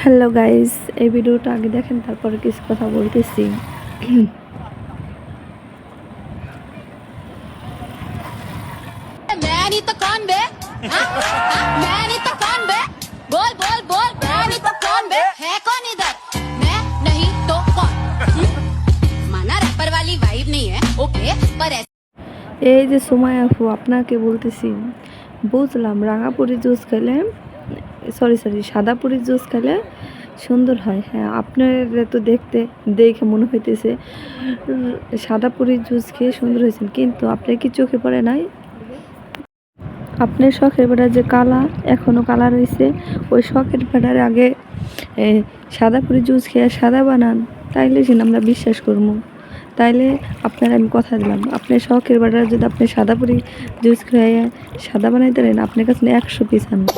Hello guys, এই ভিডিওটা আগে দেখেন তারপরে কিছু কথা বলতেছি। मैं नहीं तो कौन बे? हाँ? हाँ? मैं नहीं तो कौन बे? बोल बोल बोल मैं नहीं तो कौन बे? है कौन इधर? मैं नहीं तो कौन? माना रैपर वाली वाइब नहीं है, ओके, पर এই যে সুমাইয়া আপু, আপনাকে বলতেছি, বুঝলাম রাঙাপুরি জুস খেলে সরি সাদাপুরি জুস খেলে সুন্দর হয়। হ্যাঁ, আপনার তো দেখে মনে হইতেছে সাদাপুরি জুস খেয়ে সুন্দর হয়েছেন, কিন্তু আপনার কি চোখে পড়ে নাই আপনার শখের বেটা যে কালা এখনও কালা রয়েছে? ওই শখের বেটার আগে সাদাপুরি জুস খেয়ে সাদা বানান, তাইলে যেন আমরা বিশ্বাস করবো। তাইলে আপনার আমি কথা দিলাম, আপনার শখের বেটার যদি আপনি সাদাপুরি জুস খেয়ে সাদা বানাইতে পারেন, আপনার কাছে 100 পিস আনবো।